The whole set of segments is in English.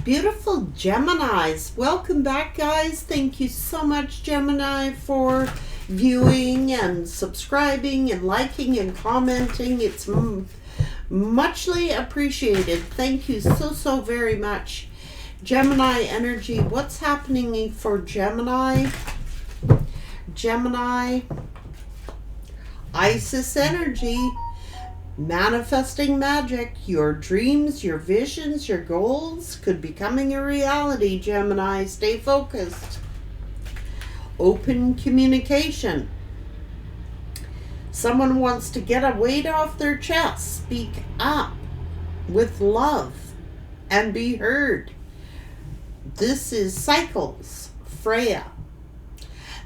Beautiful Geminis. Welcome back, guys. Thank you so much, Gemini, for viewing and subscribing and liking and commenting. It's muchly appreciated. Thank you so very much. Gemini energy. What's happening for Gemini? Gemini, Isis energy. Manifesting magic. Your dreams, your visions, your goals could be coming a reality, Gemini. Stay focused. Open communication. Someone wants to get a weight off their chest. Speak up with love and be heard. This is cycles. Freya.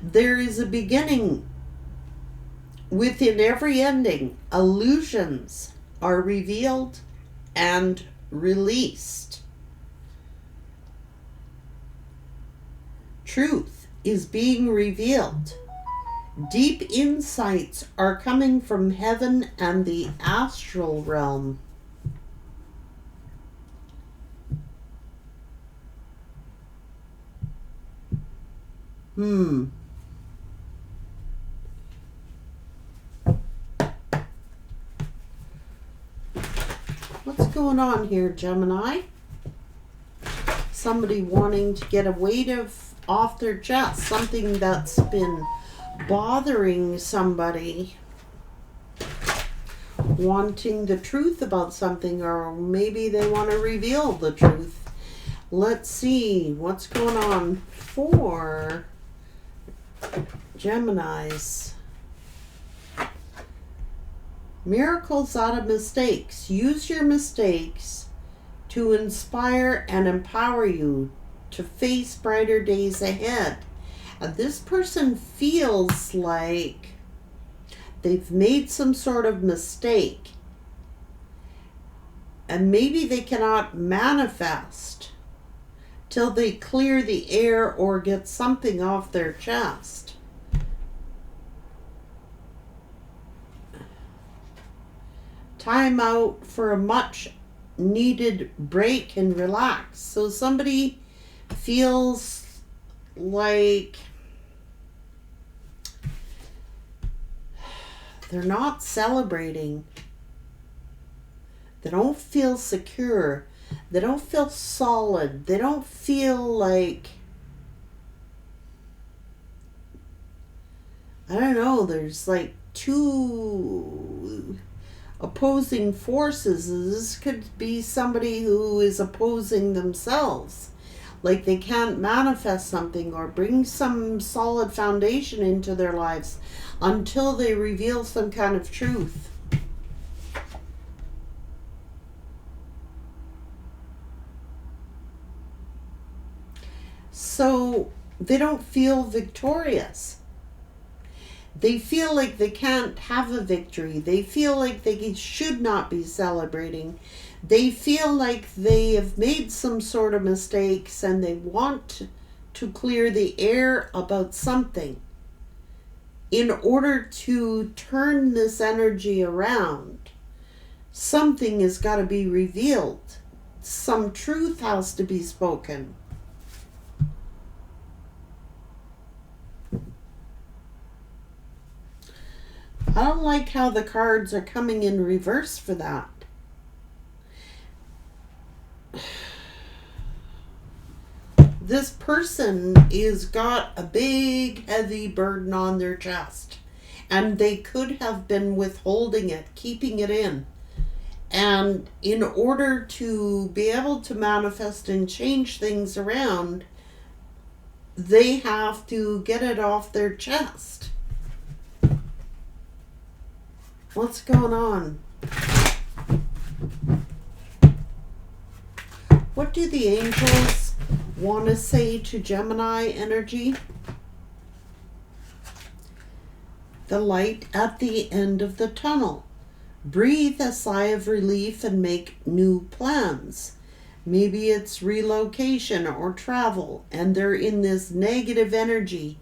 There is a beginning within every ending. Illusions are revealed and released. Truth is being revealed. Deep insights are coming from heaven and the astral realm. What's going on here, Gemini? Somebody wanting to get a weight off their chest, something that's been bothering somebody, wanting the truth about something, or maybe they want to reveal the truth. Let's see what's going on for Geminis. Miracles out of mistakes. Use your mistakes to inspire and empower you to face brighter days ahead. This person feels like they've made some sort of mistake, and maybe they cannot manifest till they clear the air or get something off their chest. Time out for a much needed break and relax. So somebody feels like they're not celebrating. They don't feel secure. They don't feel solid. They don't feel like, I don't know, there's like two opposing forces. This could be somebody who is opposing themselves. Like they can't manifest something or bring some solid foundation into their lives until they reveal some kind of truth. So they don't feel victorious. They feel like they can't have a victory. They feel like they should not be celebrating. They feel like they have made some sort of mistakes and they want to clear the air about something. In order to turn this energy around, something has got to be revealed. Some truth has to be spoken. I don't like how the cards are coming in reverse for that. This person is got a big heavy burden on their chest, and they could have been withholding it, keeping it in. And in order to be able to manifest and change things around, they have to get it off their chest. What's going on? What do the angels want to say to Gemini energy? The light at the end of the tunnel. Breathe a sigh of relief and make new plans. Maybe it's relocation or travel, and they're in this negative energy.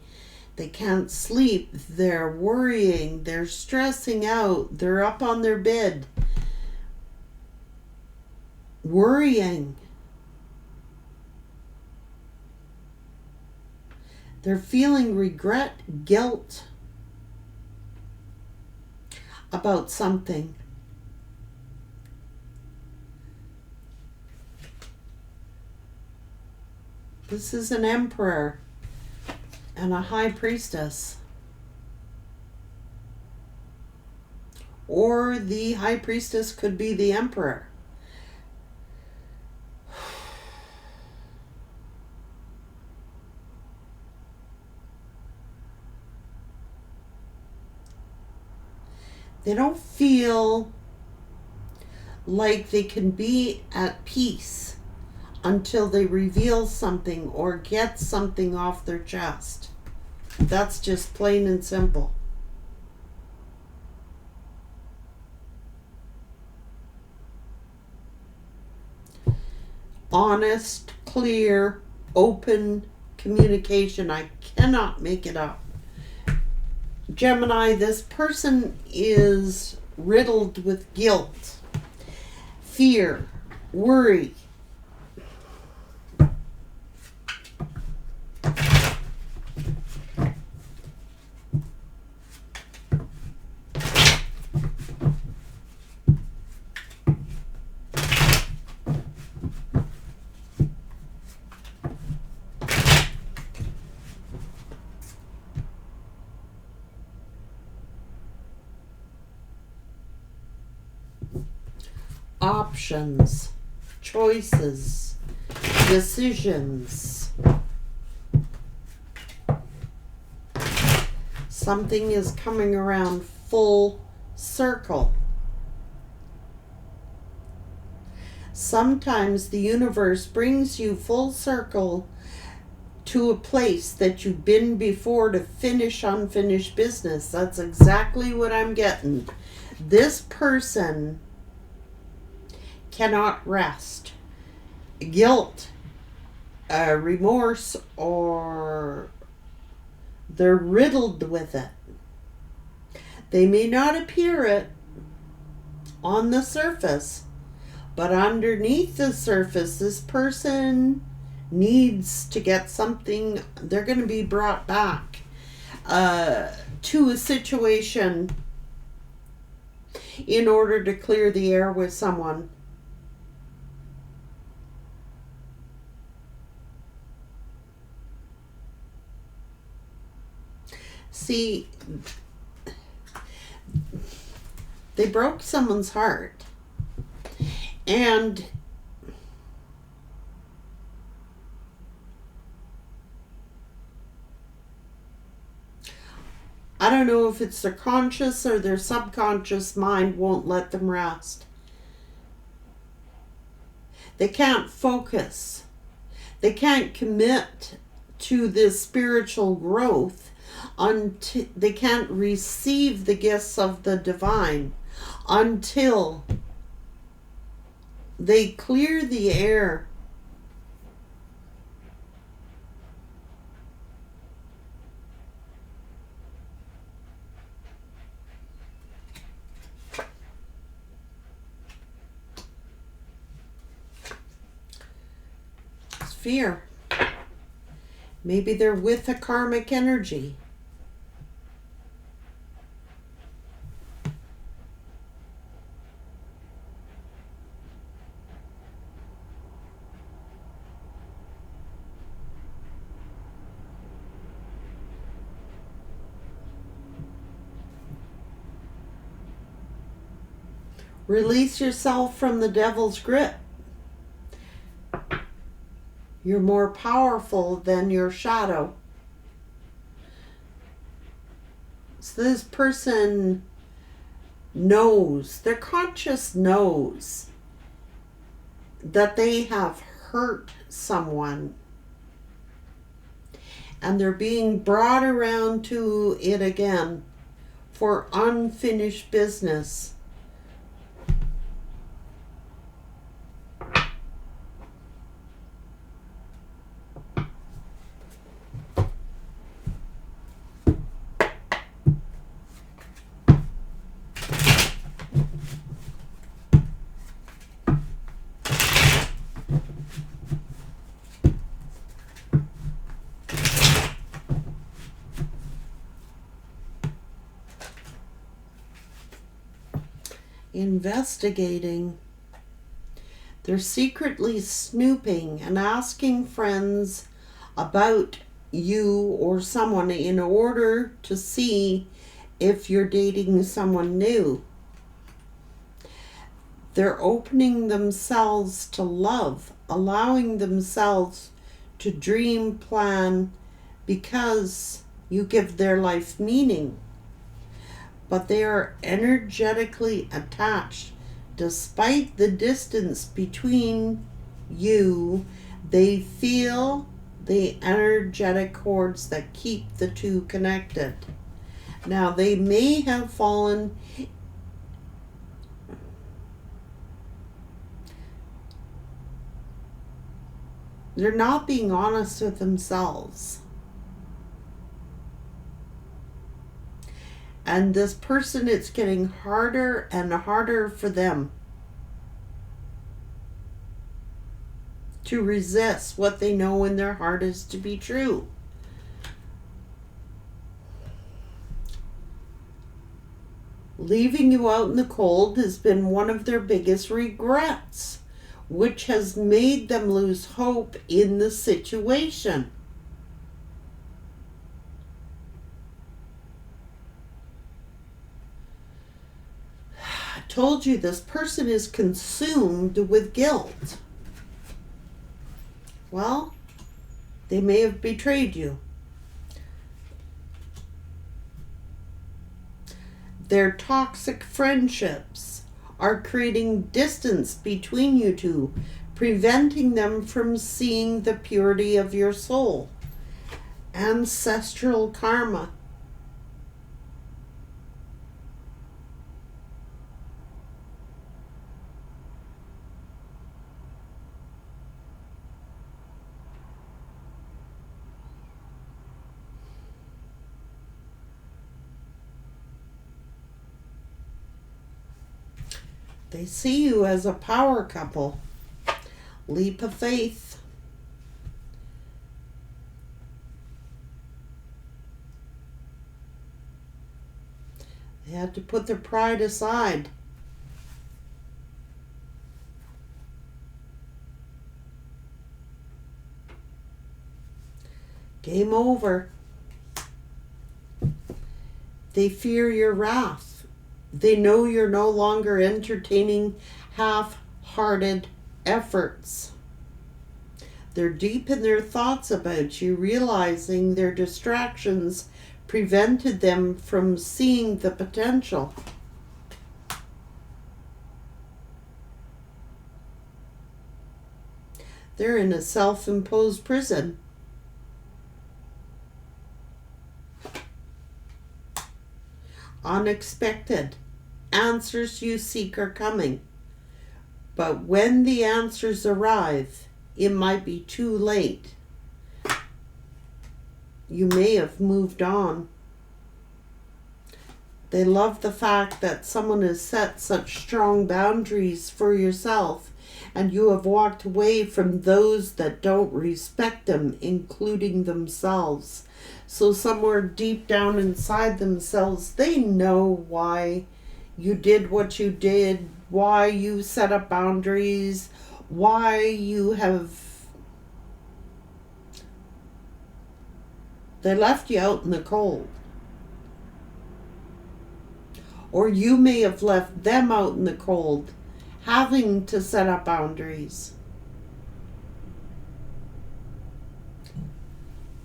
They can't sleep, they're worrying, they're stressing out, they're up on their bed, worrying. They're feeling regret, guilt about something. This is an emperor and a high priestess. Or the high priestess could be the emperor. They don't feel like they can be at peace until they reveal something or get something off their chest. That's just plain and simple. Honest, clear, open communication. I cannot make it up. Gemini, this person is riddled with guilt, fear, worry. Options, choices, decisions. Something is coming around full circle. Sometimes the universe brings you full circle to a place that you've been before to finish unfinished business. That's exactly what I'm getting. This person cannot rest. Guilt, remorse, or they're riddled with it. They may not appear it on the surface, but underneath the surface, this person needs to get something. They're going to be brought back to a situation in order to clear the air with someone. See, they broke someone's heart, and I don't know if it's their conscious or their subconscious mind won't let them rest. They can't focus. They can't commit to this spiritual growth until they can't receive the gifts of the divine until they clear the air. It's fear. Maybe they're with a karmic energy. Release yourself from the devil's grip. You're more powerful than your shadow. So this person knows, their conscious knows that they have hurt someone. And they're being brought around to it again for unfinished business. investigating. They're secretly snooping and asking friends about you or someone in order to see if you're dating someone new. They're opening themselves to love, allowing themselves to dream, plan, because you give their life meaning. But they are energetically attached. Despite the distance between you, they feel the energetic cords that keep the two connected. Now, they may have fallen. They're not being honest with themselves. And this person, it's getting harder and harder for them to resist what they know in their heart is to be true. Leaving you out in the cold has been one of their biggest regrets, which has made them lose hope in the situation. I told you this person is consumed with guilt. Well, they may have betrayed you. Their toxic friendships are creating distance between you two, preventing them from seeing the purity of your soul. Ancestral karma. They see you as a power couple. Leap of faith. They had to put their pride aside. Game over. They fear your wrath. They know you're no longer entertaining half-hearted efforts. They're deep in their thoughts about you, realizing their distractions prevented them from seeing the potential. They're in a self-imposed prison. Unexpected answers you seek are coming. But when the answers arrive, it might be too late. You may have moved on. They love the fact that someone has set such strong boundaries for yourself, and you have walked away from those that don't respect them, including themselves. So somewhere deep down inside themselves, they know why you did what you did, why you set up boundaries, why you have... They left you out in the cold. Or you may have left them out in the cold, having to set up boundaries.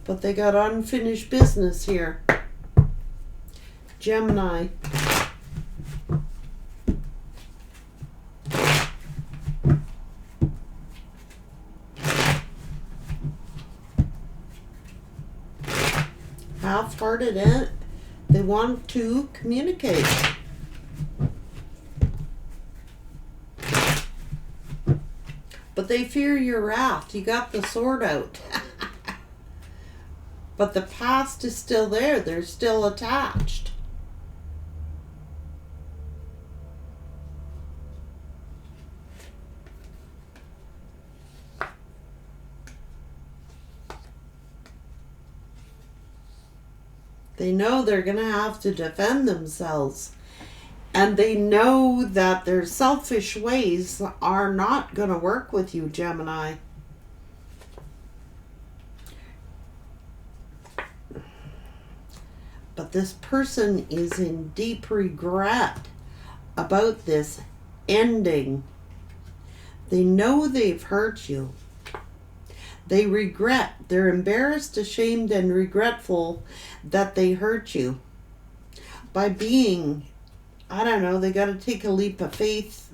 But they got unfinished business here. Gemini. Half-hearted, they want to communicate. But they fear your wrath. You got the sword out. But the past is still there. They're still attached. They know they're going to have to defend themselves. And they know that their selfish ways are not going to work with you, Gemini. But this person is in deep regret about this ending. They know they've hurt you. They regret. They're embarrassed, ashamed, and regretful that they hurt you. By being, I don't know, they got to take a leap of faith.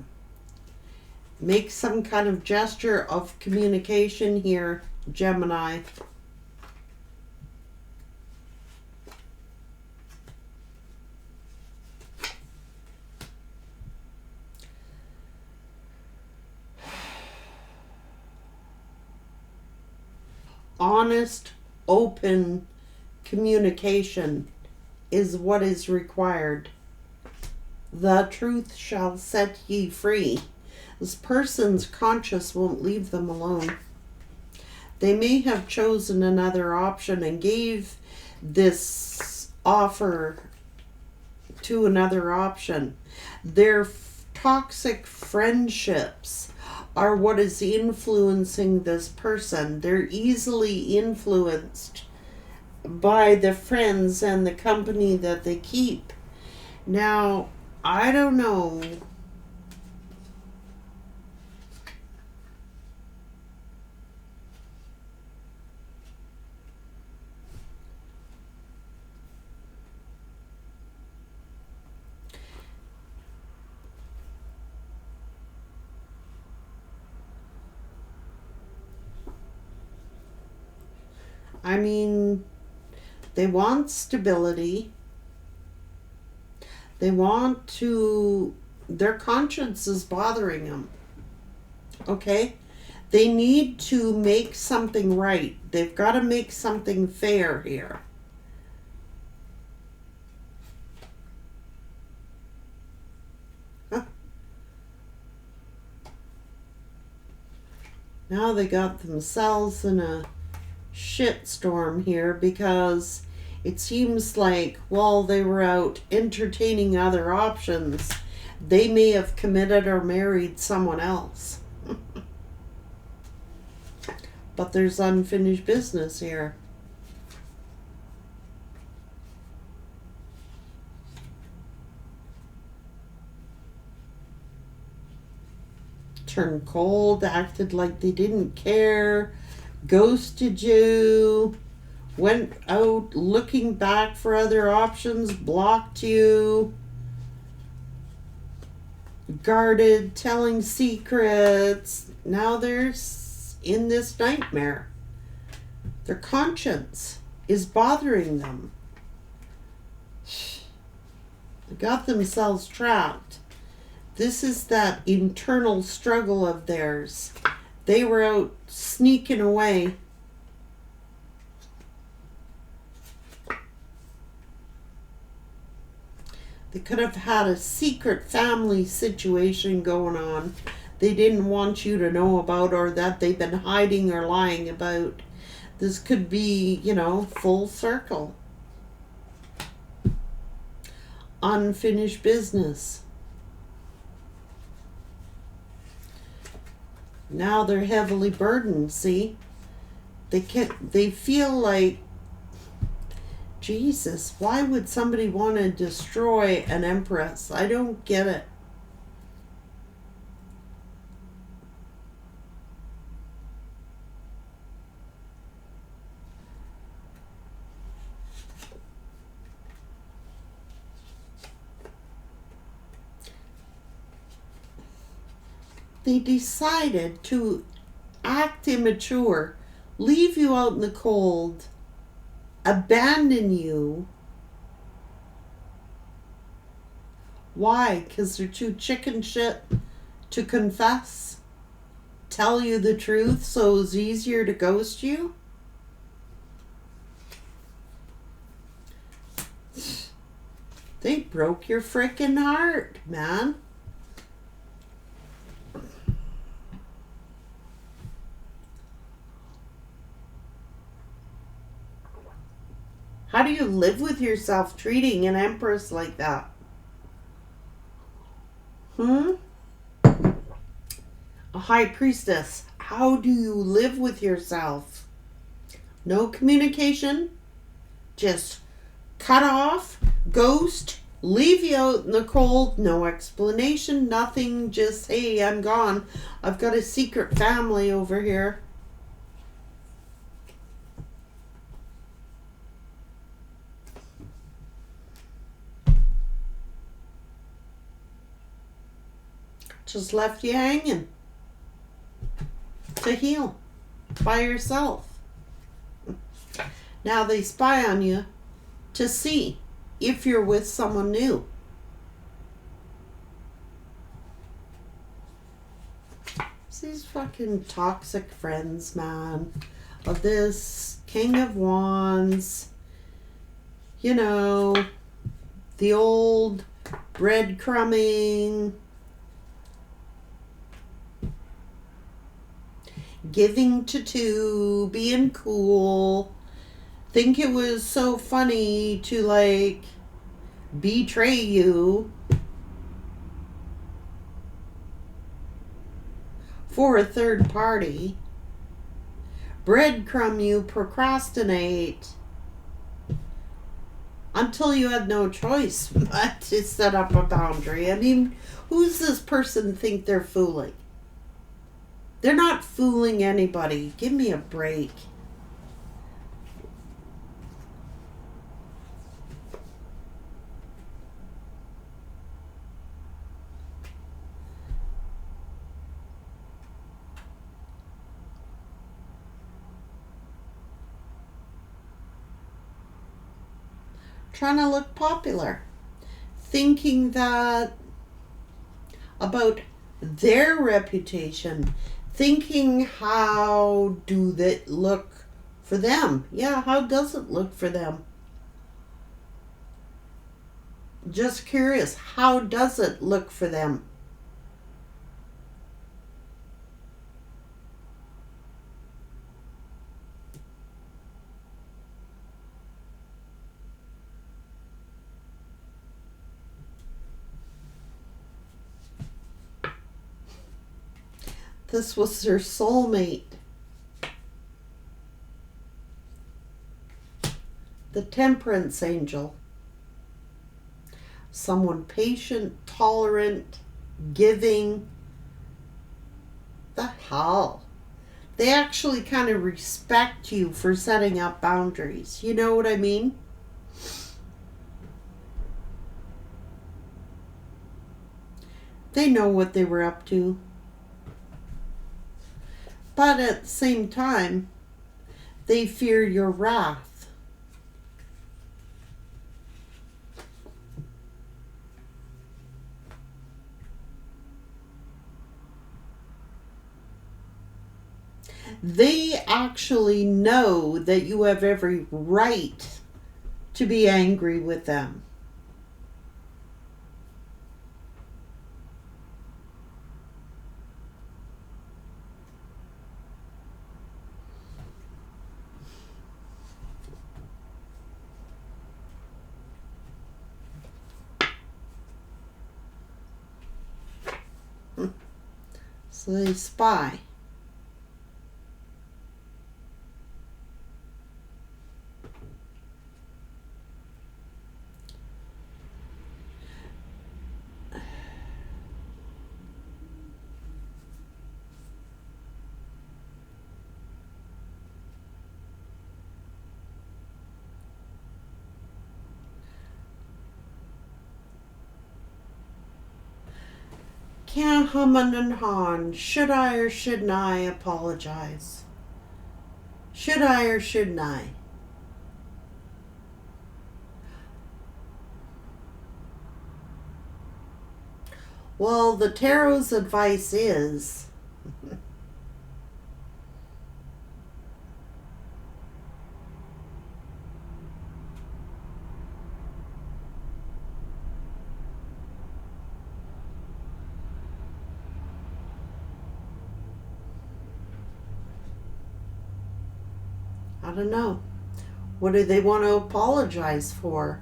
Make some kind of gesture of communication here, Gemini. Honest, open communication is what is required. The truth shall set ye free. This person's conscience won't leave them alone. They may have chosen another option and gave this offer to another option. Their toxic friendships are what is influencing this person. They're easily influenced by the friends and the company that they keep. Now, I don't know. I mean, they want stability. They want to, their conscience is bothering them. Okay? They need to make something right. They've got to make something fair here. Huh. Now they got themselves in a shitstorm here because it seems like while they were out entertaining other options, they may have committed or married someone else. But there's unfinished business here. Turned cold, acted like they didn't care, ghosted you, went out looking back for other options, blocked you, guarded, telling secrets. Now they're in this nightmare. Their conscience is bothering them. They got themselves trapped. This is that internal struggle of theirs. They were out sneaking away. They could have had a secret family situation going on they didn't want you to know about, or that they've been hiding or lying about. This could be, full circle. Unfinished business. Now they're heavily burdened, see? They feel like, Jesus, why would somebody want to destroy an empress? I don't get it. They decided to act immature, leave you out in the cold, abandon you. Why? Because they're too chicken shit to confess? Tell you the truth so it's easier to ghost you? They broke your frickin' heart, man. How do you live with yourself treating an empress like that? Hmm? A high priestess. How do you live with yourself? No communication. Just cut off, ghost, leave you out in the cold, no explanation, nothing, just, hey, I'm gone. I've got a secret family over here. Just left you hanging to heal by yourself. Now they spy on you to see if you're with someone new. It's these fucking toxic friends, man. Of this King of Wands. You know, the old breadcrumbing. Giving to two, being cool. Think it was so funny to like betray you for a third party. Breadcrumb you, procrastinate until you had no choice but to set up a boundary. I mean, who's this person think they're fooling? They're not fooling anybody. Give me a break. Trying to look popular. Thinking that about their reputation. Thinking, how do that look for them? Yeah, how does it look for them? Just curious, how does it look for them? This was their soulmate. The temperance angel. Someone patient, tolerant, giving. The hell? They actually kind of respect you for setting up boundaries. You know what I mean? They know what they were up to. But at the same time, they fear your wrath. They actually know that you have every right to be angry with them. So they spy. Can't hum and haw. Should I or shouldn't I apologize? Should I or shouldn't I? Well, the tarot's advice is I don't know. What do they want to apologize for?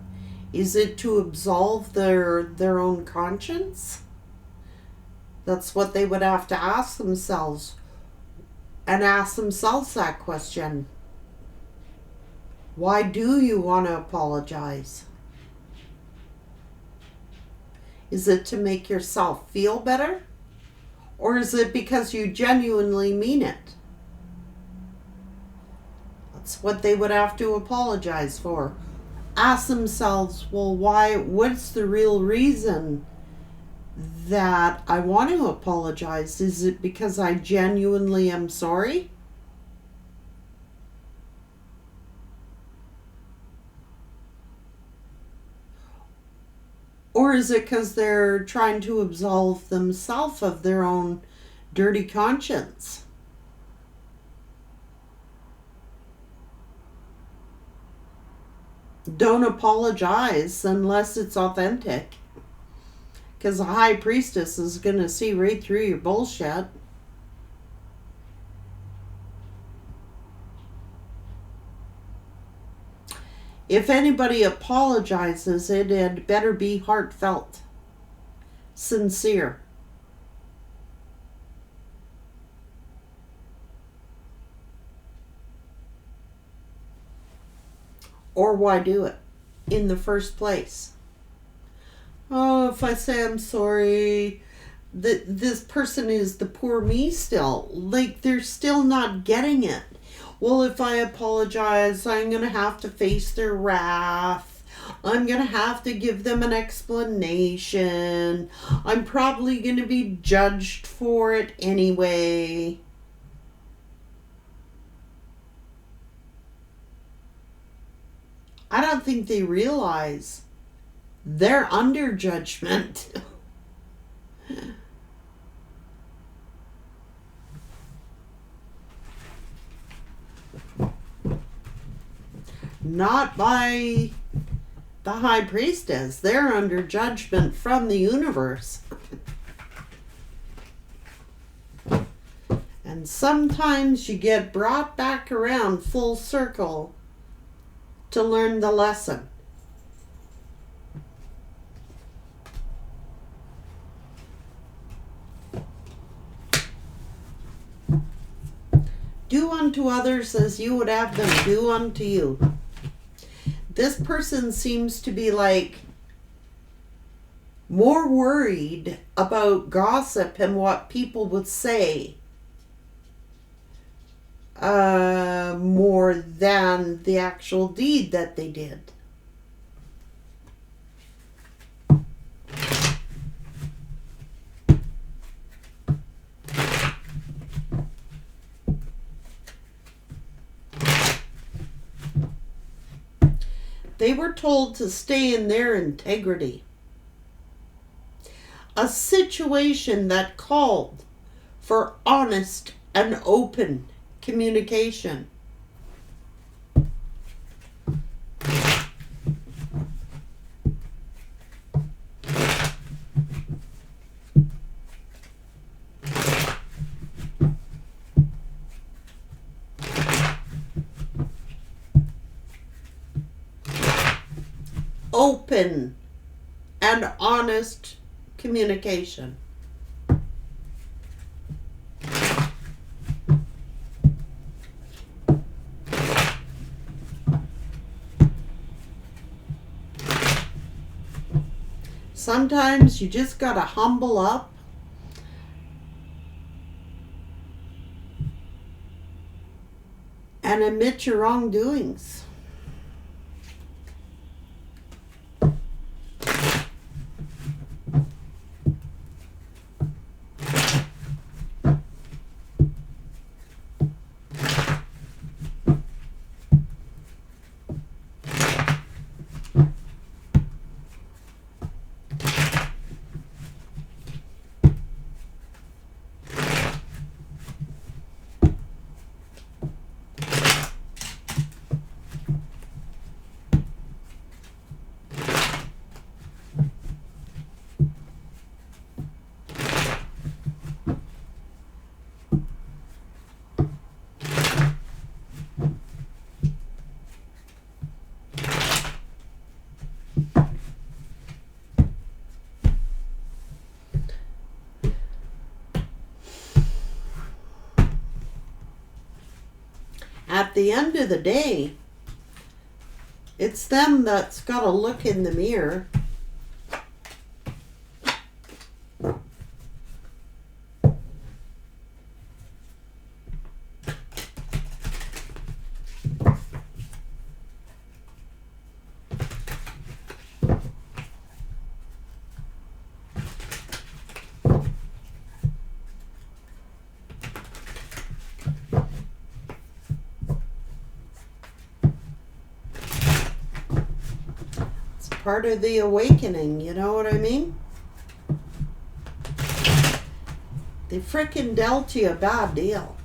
Is it to absolve their own conscience? That's what they would have to ask themselves, and ask themselves that question. Why do you want to apologize? Is it to make yourself feel better? Or is it because you genuinely mean it? That's what they would have to apologize for. Ask themselves, well, what's the real reason that I want to apologize? Is it because I genuinely am sorry? Or is it because they're trying to absolve themselves of their own dirty conscience? Don't apologize unless it's authentic. Because the high priestess is going to see right through your bullshit. If anybody apologizes, it had better be heartfelt, sincere. Or why do it in the first place? Oh, if I say I'm sorry, this person is the poor me still. Like, they're still not getting it. Well, if I apologize, I'm going to have to face their wrath. I'm going to have to give them an explanation. I'm probably going to be judged for it anyway. I don't think they realize they're under judgment. Not by the high priestess. They're under judgment from the universe. And sometimes you get brought back around full circle to learn the lesson. Do unto others as you would have them do unto you. This person seems to be like more worried about gossip and what people would say more than the actual deed that they did. They were told to stay in their integrity. A situation that called for honest and open communication. Open and honest communication. Sometimes you just gotta humble up and admit your wrongdoings. at the end of the day, it's them that's got to look in the mirror. Part of the awakening, you know what I mean? They frickin' dealt you a bad deal.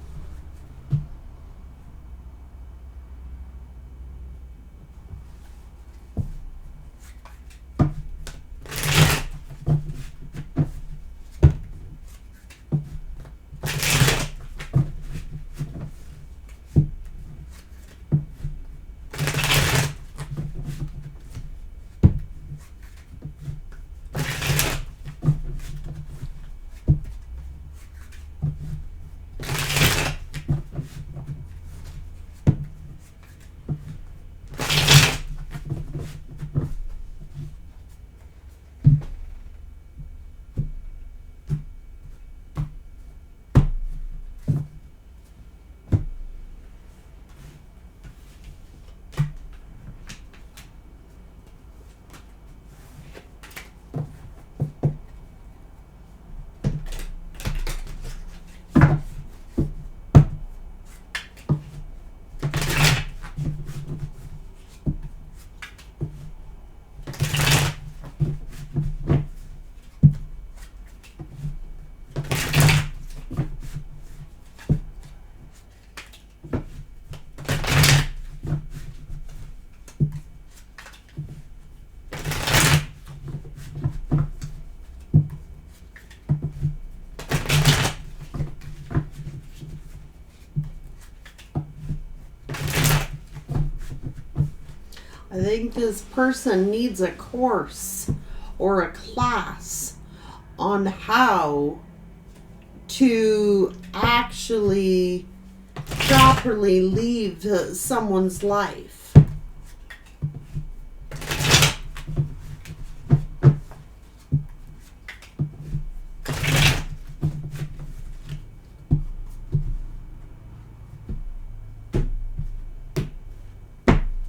I think this person needs a course or a class on how to actually properly leave someone's life.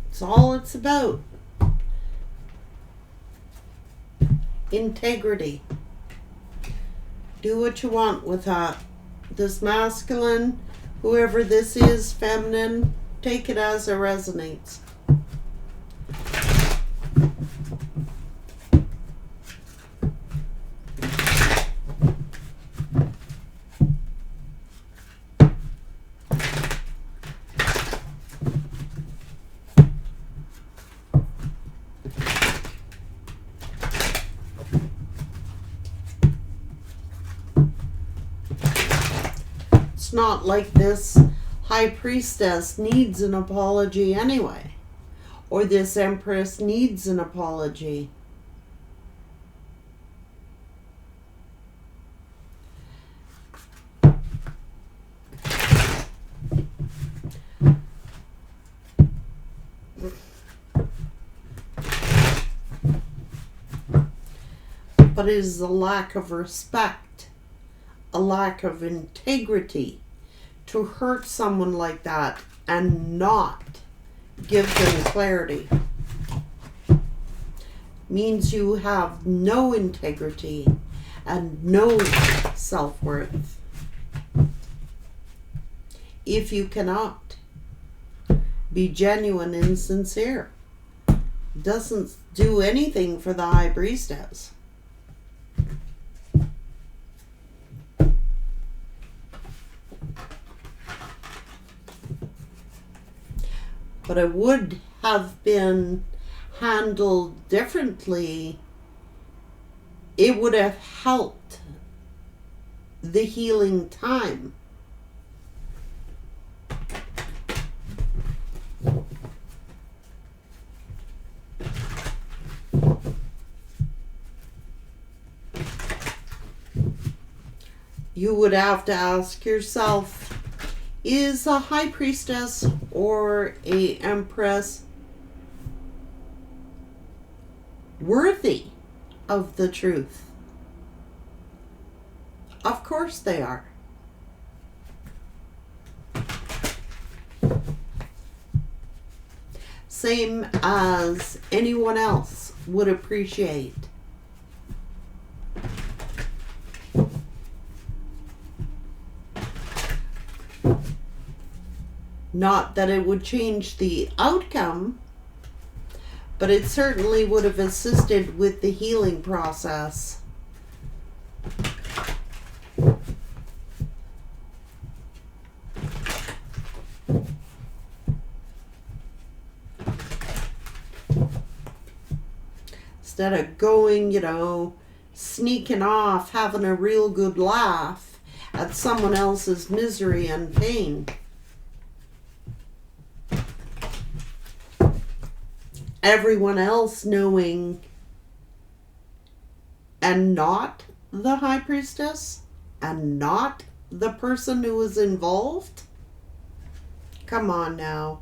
That's all it's about. Integrity. Do what you want with that. This masculine, whoever this is, feminine, take it as it resonates. It's not like this high priestess needs an apology anyway, or this empress needs an apology. But it is a lack of respect, a lack of integrity to hurt someone like that and not give them clarity. Means you have no integrity and no self-worth. If you cannot be genuine and sincere, doesn't do anything for the high priestess. But it would have been handled differently. It would have helped the healing time. You would have to ask yourself, Is a high priestess or a empress worthy of the truth? Of course they are. Same as anyone else would appreciate. Not that it would change the outcome, but it certainly would have assisted with the healing process. Instead of going, sneaking off, having a real good laugh at someone else's misery and pain. Everyone else knowing and not the high priestess and not the person who was involved. Come on now.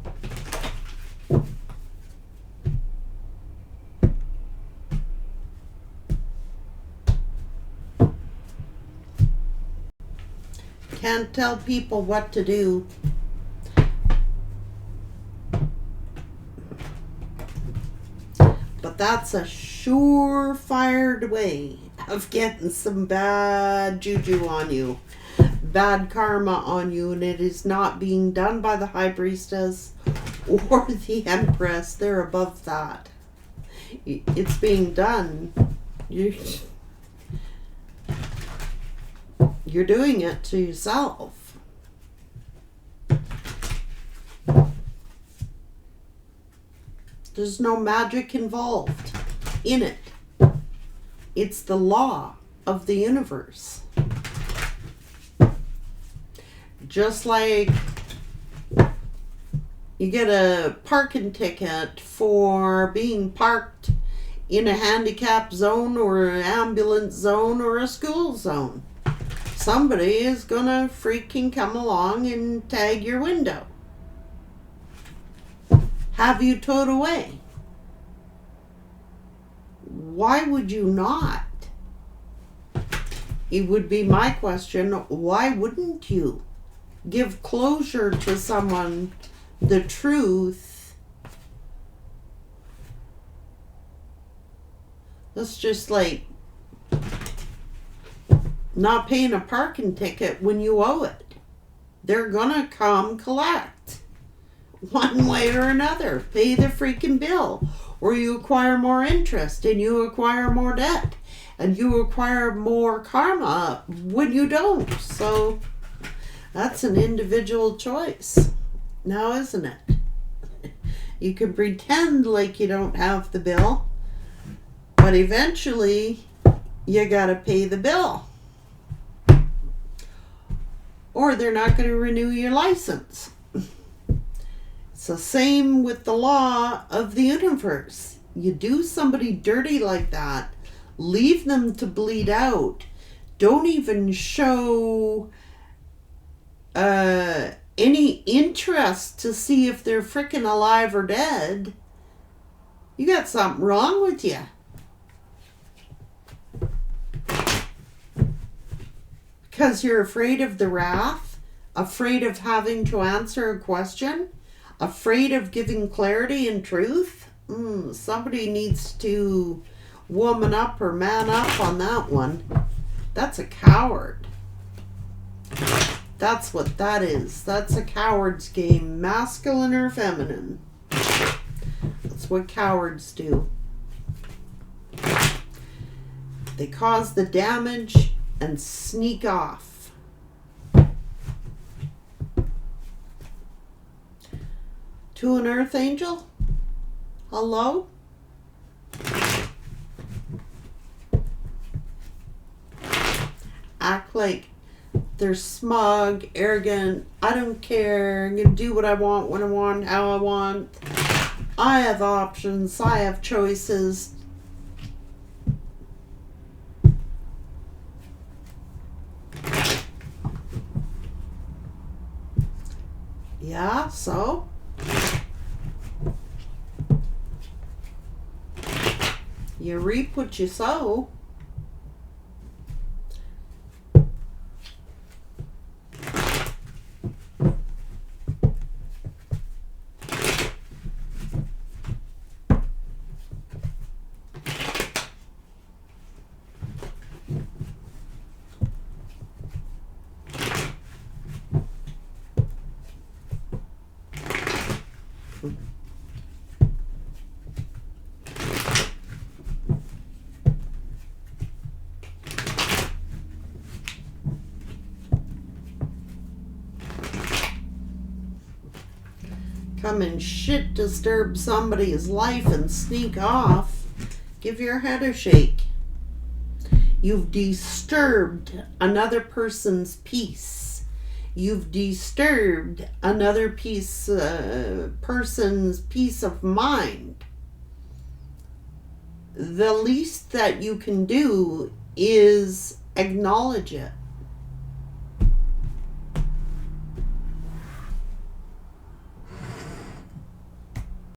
Can't tell people what to do. But that's a surefire way of getting some bad juju on you, bad karma on you, and it is not being done by the high priestess or the empress. They're above that. It's being done. You're doing it to yourself. There's no magic involved in it. It's the law of the universe. Just like you get a parking ticket for being parked in a handicap zone or an ambulance zone or a school zone. Somebody is gonna freaking come along and tag your window. Have you towed away? Why would you not? It would be my question. Why wouldn't you give closure to someone the truth? That's just like not paying a parking ticket when you owe it. They're gonna come collect. One way or another. Pay the freaking bill. Or you acquire more interest and you acquire more debt. And you acquire more karma when you don't. So that's an individual choice. Now, isn't it? You can pretend like you don't have the bill. But eventually you gotta pay the bill. Or they're not going to renew your license. It's the same with the law of the universe. You do somebody dirty like that, leave them to bleed out. Don't even show any interest to see if they're freaking alive or dead. You got something wrong with you. Because you're afraid of the wrath, afraid of having to answer a question, afraid of giving clarity and truth. Somebody needs to woman up or man up on that one. That's a coward. That's what that is. That's a coward's game, masculine or feminine. That's what cowards do. They cause the damage and sneak off. To an earth angel? Hello? Act like they're smug, arrogant, I don't care, I'm gonna do what I want, when I want, how I want. I have options, I have choices. Yeah, so? You reap what you sow. Come and shit disturb somebody's life and sneak off. Give your head a shake. You've disturbed another person's peace. You've disturbed another person's peace of mind. The least that you can do is acknowledge it.